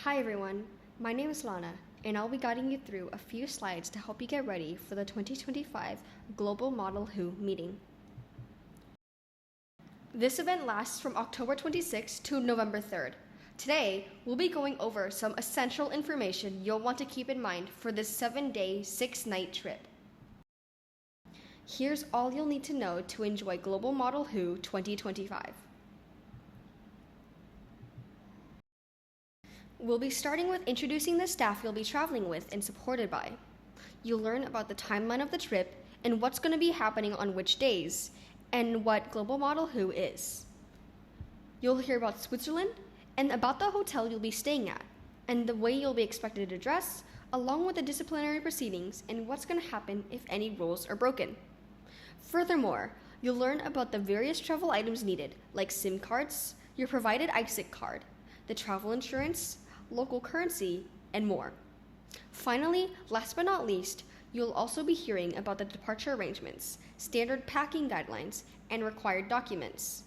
Hi everyone, my name is Lana, and I'll be guiding you through a few slides to help you get ready for the 2025 Global Model WHO meeting. This event lasts from October 26th to November 3rd. Today, we'll be going over some essential information you'll want to keep in mind for this 7-day, 6-night trip. Here's all you'll need to know to enjoy Global Model WHO 2025. We'll be starting with introducing the staff you'll be traveling with and supported by. You'll learn about the timeline of the trip and what's going to be happening on which days, and what Global Model WHO is. You'll hear about Switzerland and about the hotel you'll be staying at, and the way you'll be expected to dress, along with the disciplinary proceedings and what's going to happen if any rules are broken. Furthermore, you'll learn about the various travel items needed, like SIM cards, your provided ISIC card, the travel insurance, local currency, and more. Finally, last but not least, you'll also be hearing about the departure arrangements, standard packing guidelines, and required documents.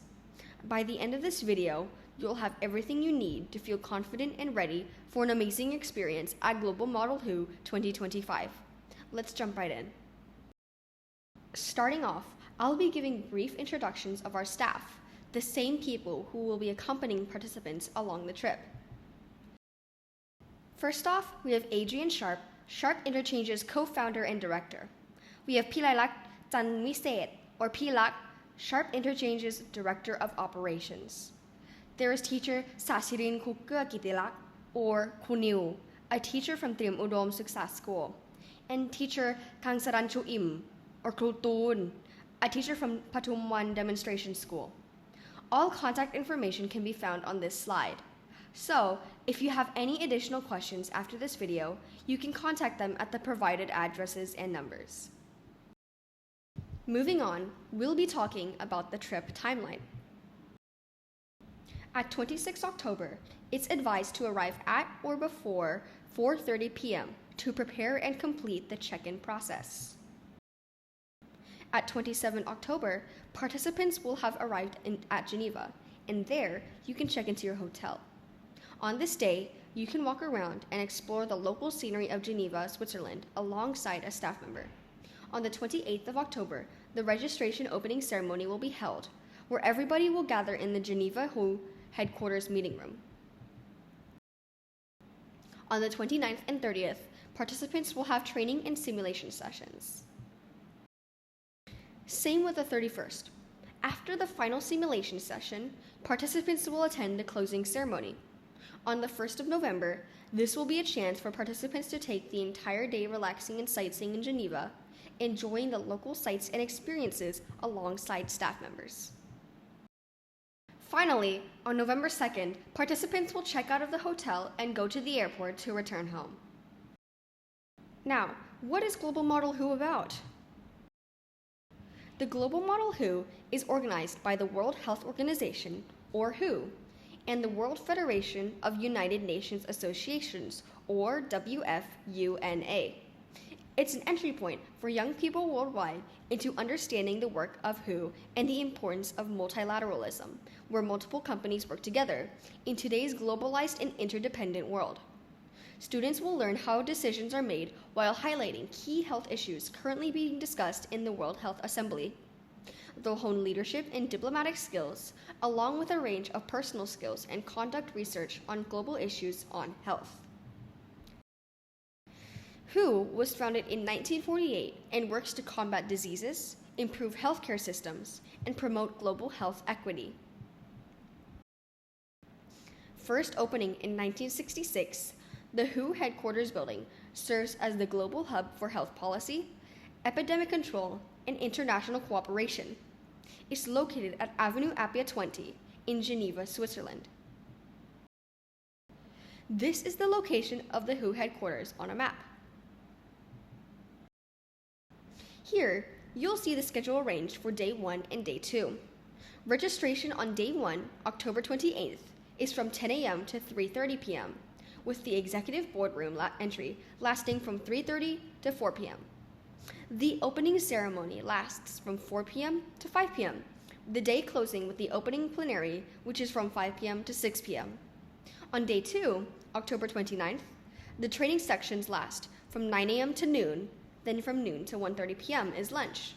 By the end of this video, you'll have everything you need to feel confident and ready for an amazing experience at Global Model WHO 2025. Let's jump right in. Starting off, I'll be giving brief introductions of our staff, the same people who will be accompanying participants along the trip. First off, we have Adrian Sharp, Sharp Interchange's co-founder and director. We have Pilailak Chanviset, or Pilak, Sharp Interchange's director of operations. There is teacher Sasirin 𝐓𝐾𝐒𝐒, or Kuniu, a teacher from Triam Udom Success School, and teacher Kangsaran Chuim, or Krutun, a teacher from Patumwan Demonstration School. All contact information can be found on this slide. So, if you have any additional questions after this video, you can contact them at the provided addresses and numbers. Moving on, we'll be talking about the trip timeline. At 26 October, it's advised to arrive at or before 4:30 p.m. to prepare and complete the check-in process. At 27 October, participants will have arrived at Geneva, and there you can check into your hotel. On this day, you can walk around and explore the local scenery of Geneva, Switzerland, alongside a staff member. On the 28th of October, the registration opening ceremony will be held, where everybody will gather in the GMWHO headquarters meeting room. On the 29th and 30th, participants will have training and simulation sessions. Same with the 31st. After the final simulation session, participants will attend the closing ceremony. On the 1st of November, this will be a chance for participants to take the entire day relaxing and sightseeing in Geneva, enjoying the local sights and experiences alongside staff members. Finally, on November 2nd, participants will check out of the hotel and go to the airport to return home. Now, what is Global Model WHO about? The Global Model WHO is organized by the World Health Organization, or WHO, and the World Federation of United Nations Associations, or WFUNA. It's an entry point for young people worldwide into understanding the work of WHO and the importance of multilateralism, where multiple companies work together in today's globalized and interdependent world. Students will learn how decisions are made while highlighting key health issues currently being discussed in the World Health Assembly. They'll hone leadership and diplomatic skills, along with a range of personal skills and conduct research on global issues on health. WHO was founded in 1948 and works to combat diseases, improve healthcare systems, and promote global health equity. First opening in 1966, the WHO headquarters building serves as the global hub for health policy, epidemic control, and international cooperation. It's located at Avenue Appia 20 in Geneva, Switzerland. This is the location of the WHO headquarters on a map. Here, you'll see the schedule arranged for Day 1 and Day 2. Registration on Day 1, October 28th, is from 10 a.m. to 3:30 p.m., with the executive boardroom entry lasting from 3:30 to 4 p.m. The opening ceremony lasts from 4 p.m. to 5 p.m., the day closing with the opening plenary, which is from 5 p.m. to 6 p.m. On day 2, October 29th, the training sections last from 9 a.m. to noon, then from noon to 1:30 p.m. is lunch.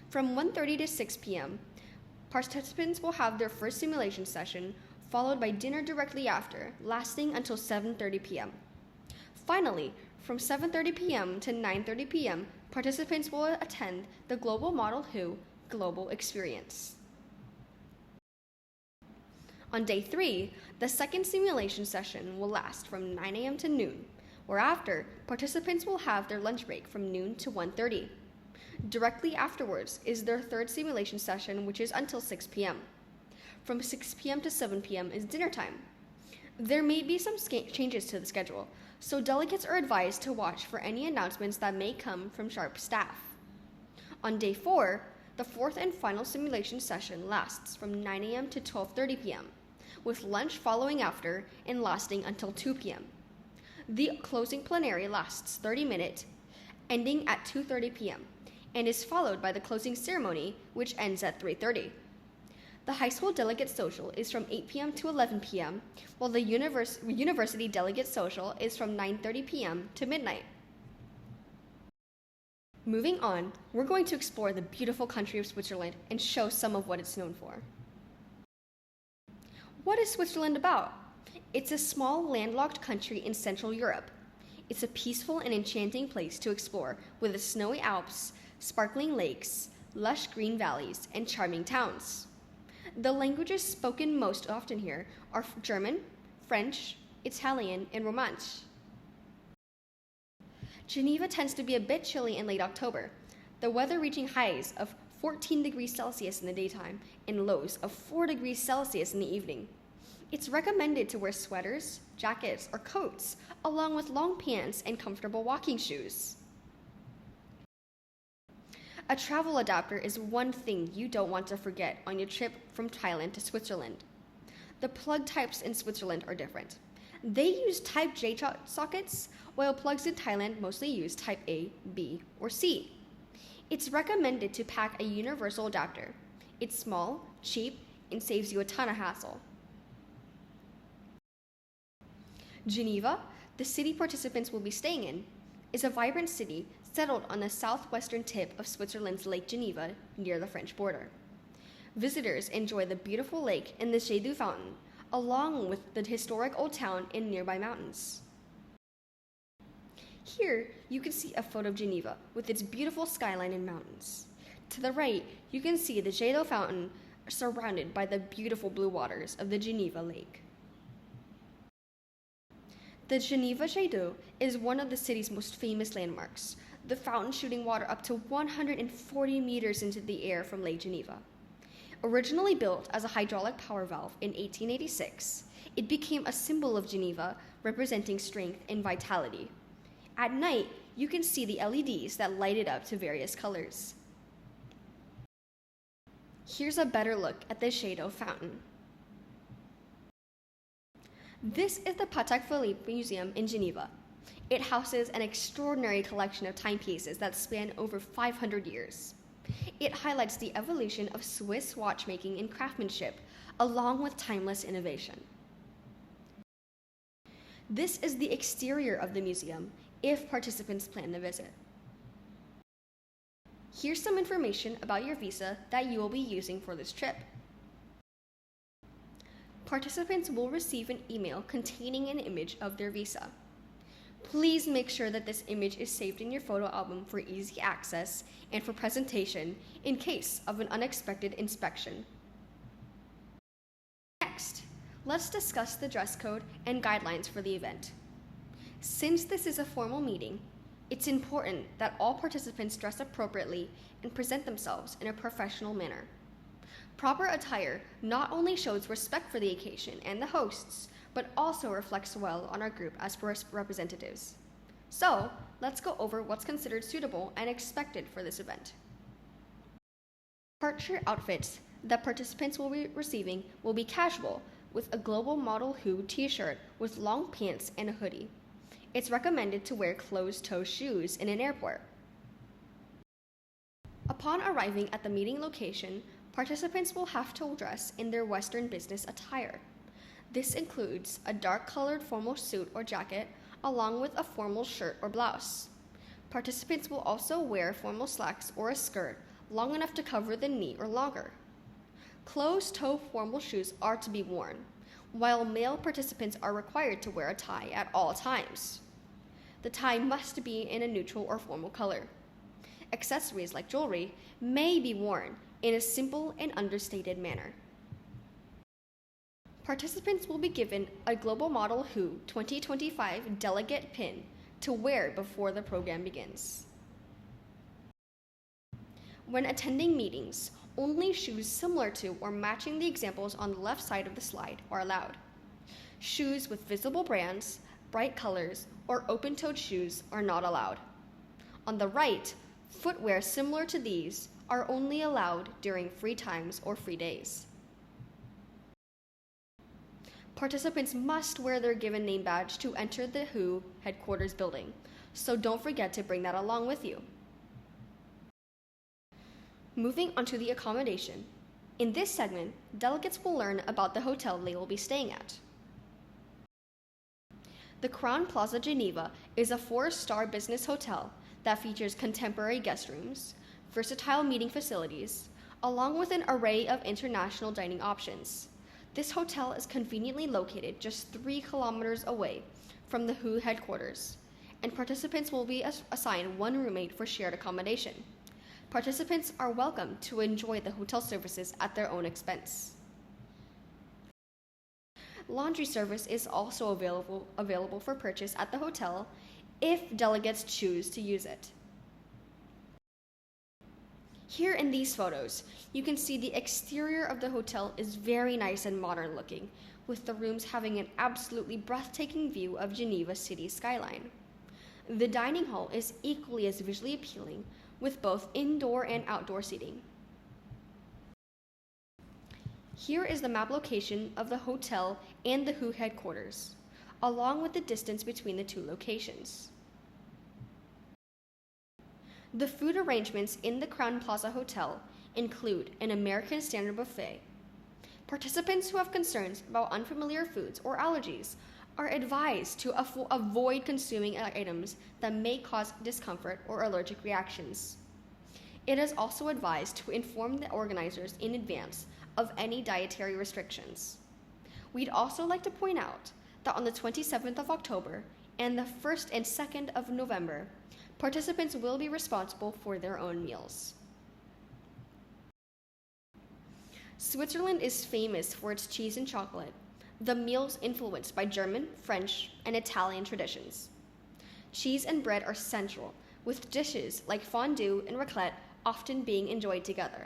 From 1:30 to 6 p.m., participants will have their first simulation session, followed by dinner directly after, lasting until 7:30 p.m. Finally, from 7:30 p.m. to 9:30 p.m., participants will attend the Global Model WHO Global Experience. On day 3, the second simulation session will last from 9 a.m. to noon, whereafter participants will have their lunch break from noon to 1:30. Directly afterwards is their third simulation session, which is until 6 p.m. From 6 p.m. to 7 p.m. is dinner time. There may be some changes to the schedule, so delegates are advised to watch for any announcements that may come from SHARP staff. On day 4, the fourth and final simulation session lasts from 9 a.m. to 12:30 p.m., with lunch following after and lasting until 2 p.m. The closing plenary lasts 30 minutes, ending at 2:30 p.m., and is followed by the closing ceremony, which ends at 3:30. The high school delegate social is from 8 p.m. to 11 p.m., while the university delegate social is from 9:30 p.m. to midnight. Moving on, we're going to explore the beautiful country of Switzerland and show some of what it's known for. What is Switzerland about? It's a small landlocked country in Central Europe. It's a peaceful and enchanting place to explore with the snowy Alps, sparkling lakes, lush green valleys, and charming towns. The languages spoken most often here are German, French, Italian, and Romansh. Geneva tends to be a bit chilly in late October, the weather reaching highs of 14 degrees Celsius in the daytime and lows of 4 degrees Celsius in the evening. It's recommended to wear sweaters, jackets, or coats, along with long pants and comfortable walking shoes. A travel adapter is one thing you don't want to forget on your trip from Thailand to Switzerland. The plug types in Switzerland are different. They use Type J sockets, while plugs in Thailand mostly use Type A, B, or C. It's recommended to pack a universal adapter. It's small, cheap, and saves you a ton of hassle. Geneva, the city participants will be staying in, is a vibrant city settled on the southwestern tip of Switzerland's Lake Geneva near the French border. Visitors enjoy the beautiful lake and the 𝐓𝐈𝐌𝐿𝐄𝐒𝐓𝐀𝐌𝐿𝐿 fountain, along with the historic old town and nearby mountains. Here, you can see a photo of Geneva with its beautiful skyline and mountains. To the right, you can see the 𝐓𝐈𝐿𝐿𝐄𝐒𝐓𝐀𝐌𝐿𝐿 fountain surrounded by the beautiful blue waters of the Geneva Lake. The Geneva 𝐓𝐈𝐿𝐿𝐄𝐒𝐓𝐀𝐌𝐿𝐿 is one of the city's most famous landmarks, the fountain shooting water up to 140 meters into the air from Lake Geneva. Originally built as a hydraulic power valve in 1886, it became a symbol of Geneva, representing strength and vitality. At night, you can see the LEDs that light it up to various colors. Here's a better look at the 𝐓𝐈𝐿𝐿𝐄𝐒𝐓𝐀𝐌𝐿𝐿 fountain. This is the Patek Philippe Museum in Geneva. It houses an extraordinary collection of timepieces that span over 500 years. It highlights the evolution of Swiss watchmaking and craftsmanship, along with timeless innovation. This is the exterior of the museum, if participants plan to visit. Here's some information about your visa that you will be using for this trip. Participants will receive an email containing an image of their visa. Please make sure that this image is saved in your photo album for easy access and for presentation in case of an unexpected inspection. Next, let's discuss the dress code and guidelines for the event. Since this is a formal meeting, it's important that all participants dress appropriately and present themselves in a professional manner. Proper attire not only shows respect for the occasion and the hosts, but also reflects well on our group as representatives. So, let's go over what's considered suitable and expected for this event. Departure outfits that participants will be receiving will be casual, with a Global Model WHO t-shirt with long pants and a hoodie. It's recommended to wear closed-toe shoes in an airport. Upon arriving at the meeting location, participants will have to dress in their Western business attire. This includes a dark-colored formal suit or jacket, along with a formal shirt or blouse. Participants will also wear formal slacks or a skirt long enough to cover the knee or longer. Closed-toe formal shoes are to be worn, while male participants are required to wear a tie at all times. The tie must be in a neutral or formal color. Accessories like jewelry may be worn in a simple and understated manner. Participants will be given a Global Model WHO 2025 delegate pin to wear before the program begins. When attending meetings, only shoes similar to or matching the examples on the left side of the slide are allowed. Shoes with visible brands, bright colors, or open-toed shoes are not allowed. On the right, footwear similar to these are only allowed during free times or free days. Participants must wear their given name badge to enter the WHO headquarters building, so don't forget to bring that along with you. Moving on to the accommodation. In this segment, delegates will learn about the hotel they will be staying at. The Crowne Plaza Geneva is a 4-star business hotel that features contemporary guest rooms, versatile meeting facilities, along with an array of international dining options. This hotel is conveniently located just 3 kilometers away from the WHO headquarters, and participants will be assigned 1 roommate for shared accommodation. Participants are welcome to enjoy the hotel services at their own expense. Laundry service is also available for purchase at the hotel if delegates choose to use it. Here in these photos, you can see the exterior of the hotel is very nice and modern looking, with the rooms having an absolutely breathtaking view of Geneva city's skyline. The dining hall is equally as visually appealing, with both indoor and outdoor seating. Here is the map location of the hotel and the WHO headquarters, along with the distance between the 2 locations. The food arrangements in the Crowne Plaza Hotel include an American standard buffet. Participants who have concerns about unfamiliar foods or allergies are advised to avoid consuming items that may cause discomfort or allergic reactions. It is also advised to inform the organizers in advance of any dietary restrictions. We'd also like to point out that on the 27th of October and the 1st and 2nd of November, participants will be responsible for their own meals. Switzerland is famous for its cheese and chocolate, the meals influenced by German, French, and Italian traditions. Cheese and bread are central, with dishes like fondue and raclette often being enjoyed together.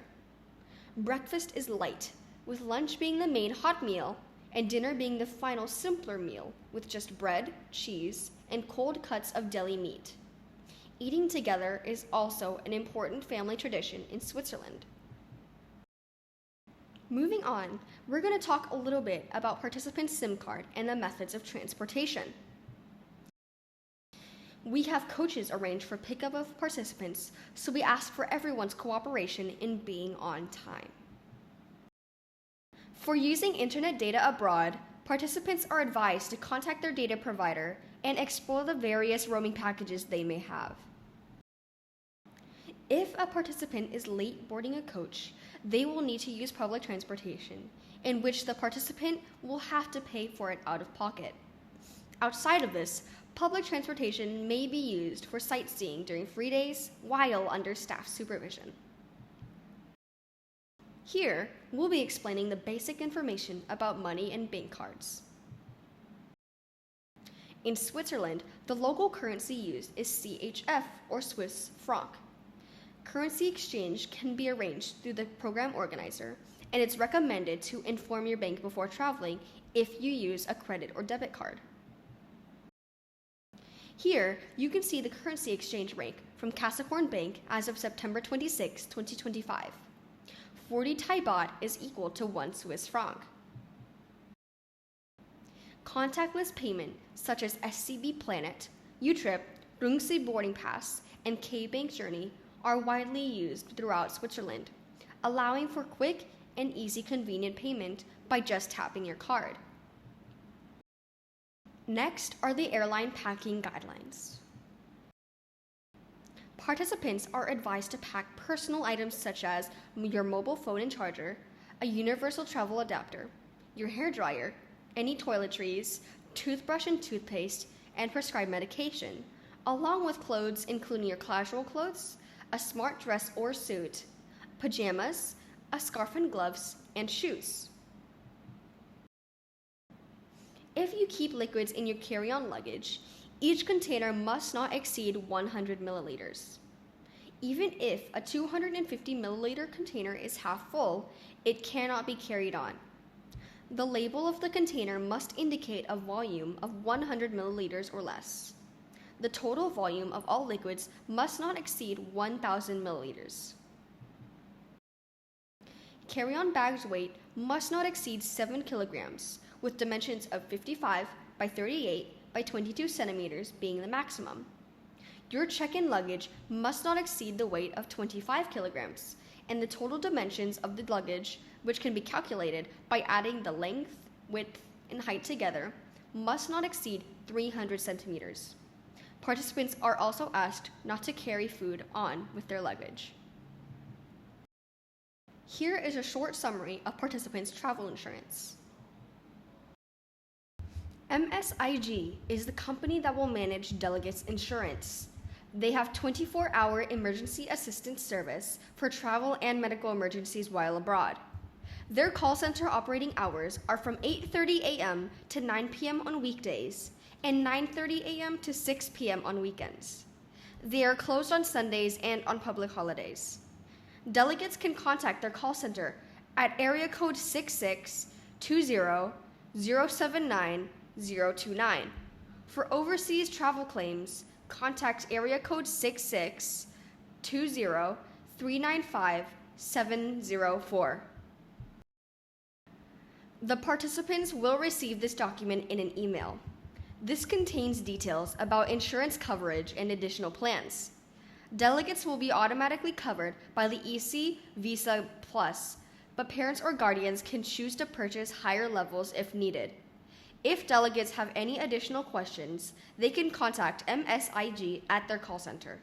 Breakfast is light, with lunch being the main hot meal and dinner being the final simpler meal with just bread, cheese, and cold cuts of deli meat. Eating together is also an important family tradition in Switzerland. Moving on, we're going to talk a little bit about participants' SIM card and the methods of transportation. We have coaches arranged for pickup of participants, so we ask for everyone's cooperation in being on time. For using internet data abroad, participants are advised to contact their data provider and explore the various roaming packages they may have. If a participant is late boarding a coach, they will need to use public transportation, in which the participant will have to pay for it out of pocket. Outside of this, public transportation may be used for sightseeing during free days while under staff supervision. Here, we'll be explaining the basic information about money and bank cards. In Switzerland, the local currency used is CHF or Swiss franc. Currency exchange can be arranged through the program organizer, and it's recommended to inform your bank before traveling if you use a credit or debit card. Here, you can see the currency exchange rate from Capricorn Bank as of September 26, 2025. 40 Thai baht is equal to 1 Swiss franc. Contactless payment such as SCB Planet, Utrip, Rungsi Boarding Pass, and K-Bank Journey are widely used throughout Switzerland, allowing for quick and easy convenient payment by just tapping your card. Next are the airline packing guidelines. Participants are advised to pack personal items such as your mobile phone and charger, a universal travel adapter, your hair dryer, any toiletries, toothbrush and toothpaste, and prescribed medication, along with clothes including your casual clothes, a smart dress or suit, pajamas, a scarf and gloves, and shoes. If you keep liquids in your carry-on luggage, each container must not exceed 100 milliliters. Even if a 250 milliliter container is half full, it cannot be carried on. The label of the container must indicate a volume of 100 milliliters or less. The total volume of all liquids must not exceed 1,000 milliliters. Carry-on bags weight must not exceed 7 kilograms, with dimensions of 55 by 38 by 22 centimeters being the maximum. Your check-in luggage must not exceed the weight of 25 kilograms, and the total dimensions of the luggage, which can be calculated by adding the length, width, and height together, must not exceed 300 centimeters. Participants are also asked not to carry food on with their luggage. Here is a short summary of participants' travel insurance. MSIG is the company that will manage delegates' insurance. They have 24-hour emergency assistance service for travel and medical emergencies while abroad. Their call center operating hours are from 8:30 a.m. to 9 p.m. on weekdays and 9:30 a.m. to 6 p.m. on weekends. They are closed on Sundays and on public holidays. Delegates can contact their call center at area code 6620-079-029. For overseas travel claims, contact area code 6620-395-704. The participants will receive this document in an email. This contains details about insurance coverage and additional plans. Delegates will be automatically covered by the EC Visa Plus, but parents or guardians can choose to purchase higher levels if needed. If delegates have any additional questions, they can contact MSIG at their call center.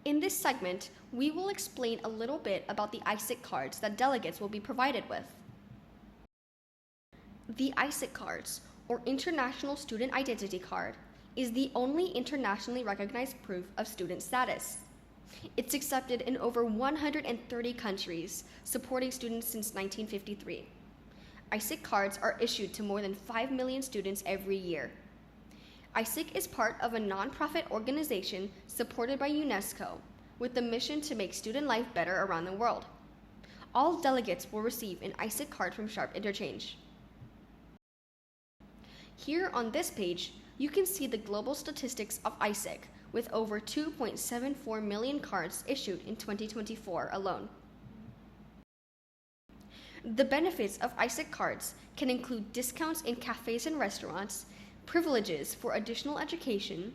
In this segment, we will explain a little bit about the ISIC cards that delegates will be provided with. The ISIC cards, or International Student Identity Card, is the only internationally recognized proof of student status. It's accepted in over 130 countries, supporting students since 1953. ISIC cards are issued to more than 5 million students every year. ISIC is part of a nonprofit organization supported by UNESCO, with the mission to make student life better around the world. All delegates will receive an ISIC card from Sharp Interchange. Here on this page, you can see the global statistics of ISIC, with over 2.74 million cards issued in 2024 alone. The benefits of ISIC cards can include discounts in cafes and restaurants, privileges for additional education,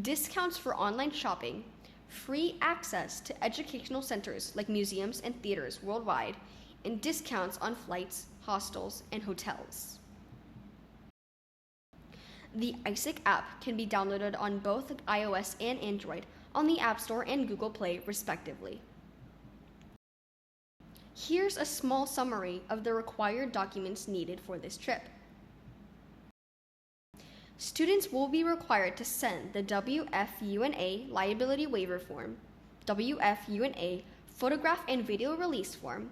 discounts for online shopping, free access to educational centers like museums and theaters worldwide, and discounts on flights, hostels, and hotels. The ISIC app can be downloaded on both iOS and Android on the App Store and Google Play, respectively. Here's a small summary of the required documents needed for this trip. Students will be required to send the 𝐓𝐈𝐌𝐄𝐒 Liability Waiver Form, 𝐓𝐈𝐌𝐄𝐒 Photograph and Video Release Form,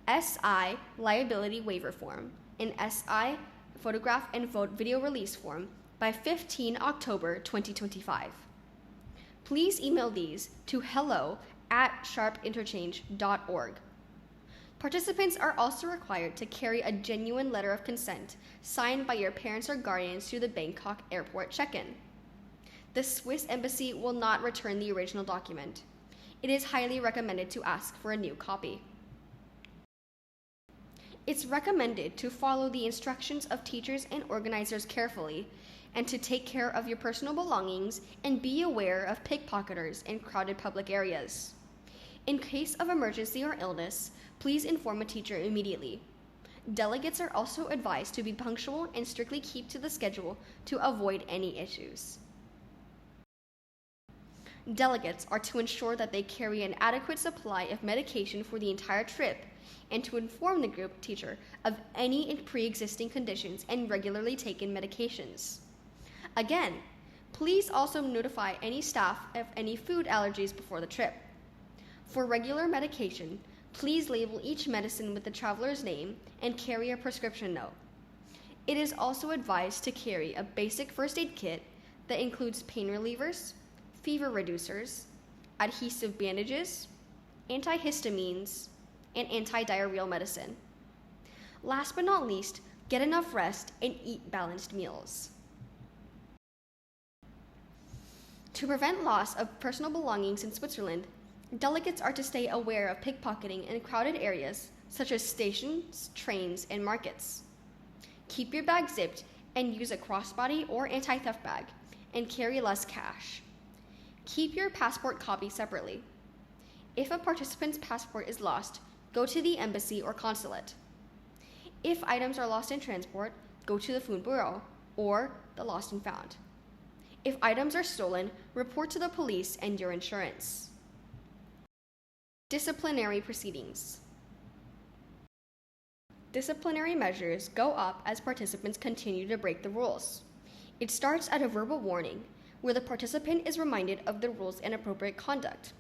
SI Liability Waiver Form, and SI Photograph and Video Release Form by 15 October 2025. Please email these to hello@sharpinterchange.org. Participants are also required to carry a genuine letter of consent signed by your parents or guardians to the Bangkok airport check-in. The Swiss embassy will not return the original document. It is highly recommended to ask for a new copy. It's recommended to follow the instructions of teachers and organizers carefully, and to take care of your personal belongings and be aware of pickpocketers in crowded public areas. In case of emergency or illness, please inform a teacher immediately. Delegates are also advised to be punctual and strictly keep to the schedule to avoid any issues. Delegates are to ensure that they carry an adequate supply of medication for the entire trip and to inform the group teacher of any pre-existing conditions and regularly taken medications. Again, please also notify any staff of any food allergies before the trip. For regular medication, please label each medicine with the traveler's name and carry a prescription note. It is also advised to carry a basic first aid kit that includes pain relievers, fever reducers, adhesive bandages, antihistamines, and antidiarrheal medicine. Last but not least, get enough rest and eat balanced meals. To prevent loss of personal belongings in Switzerland, delegates are to stay aware of pickpocketing in crowded areas such as stations, trains, and markets. Keep your bag zipped and use a crossbody or anti-theft bag, and carry less cash. Keep your passport copy separately. If a participant's passport is lost, go to the embassy or consulate. If items are lost in transport, go to the Food Bureau or the Lost and Found. If items are stolen, report to the police and your insurance. Disciplinary proceedings. Disciplinary measures go up as participants continue to break the rules. It starts at a verbal warning, where the participant is reminded of the rules and appropriate conduct.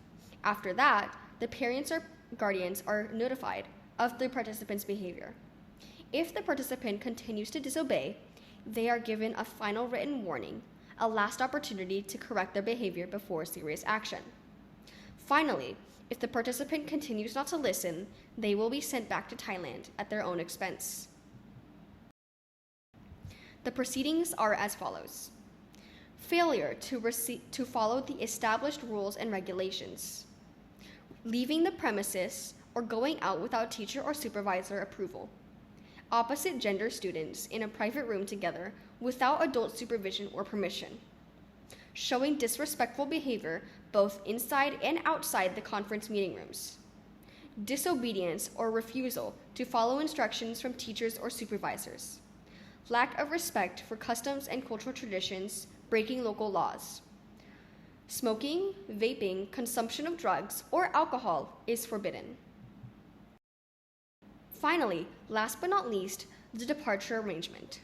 After that, the parents or guardians are notified of the participant's behavior. If the participant continues to disobey, they are given a final written warning, a last opportunity to correct their behavior before serious action. Finally, if the participant continues not to listen, they will be sent back to Thailand at their own expense. The proceedings are as follows. Failure to follow the established rules and regulations. Leaving the premises or going out without teacher or supervisor approval. Opposite gender students in a private room together without adult supervision or permission. Showing disrespectful behavior both inside and outside the conference meeting rooms. Disobedience or refusal to follow instructions from teachers or supervisors. Lack of respect for customs and cultural traditions, breaking local laws. Smoking, vaping, consumption of drugs, or alcohol is forbidden. Finally, last but not least, the departure arrangement.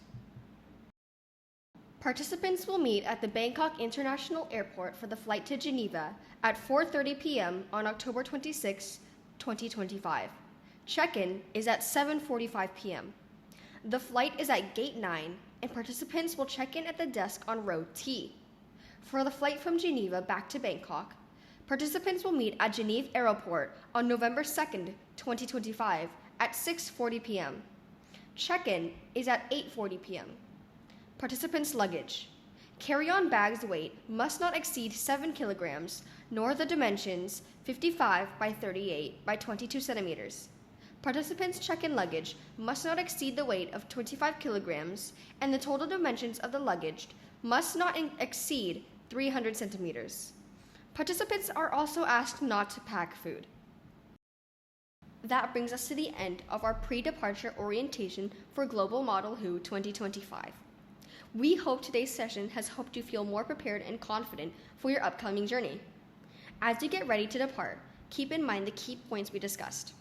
Participants will meet at the Bangkok International Airport for the flight to Geneva at 4:30 p.m. on October 26, 2025. Check-in is at 7:45 p.m. The flight is at Gate 9, and participants will check in at the desk on row T. For the flight from Geneva back to Bangkok, participants will meet at Geneva Airport on November 2nd, 2025 at 6:40 p.m. Check-in is at 8:40 p.m. Participants' luggage. Carry-on bags weight must not exceed 7 kilograms, nor the dimensions 55 by 38 by 22 centimeters. Participants' check-in luggage must not exceed the weight of 25 kilograms, and the total dimensions of the luggage must not exceed 300 centimeters. Participants are also asked not to pack food. That brings us to the end of our pre-departure orientation for Global Model WHO 2025. We hope today's session has helped you feel more prepared and confident for your upcoming journey. As you get ready to depart, keep in mind the key points we discussed: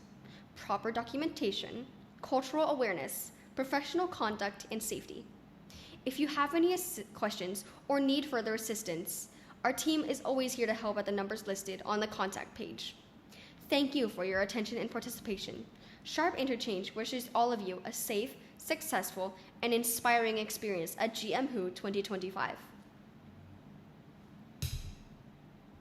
proper documentation, cultural awareness, professional conduct, and safety. If you have any questions or need further assistance, our team is always here to help at the numbers listed on the contact page. Thank you for your attention and participation. Sharp Interchange wishes all of you a safe, successful, and inspiring experience at GMWHO 2025.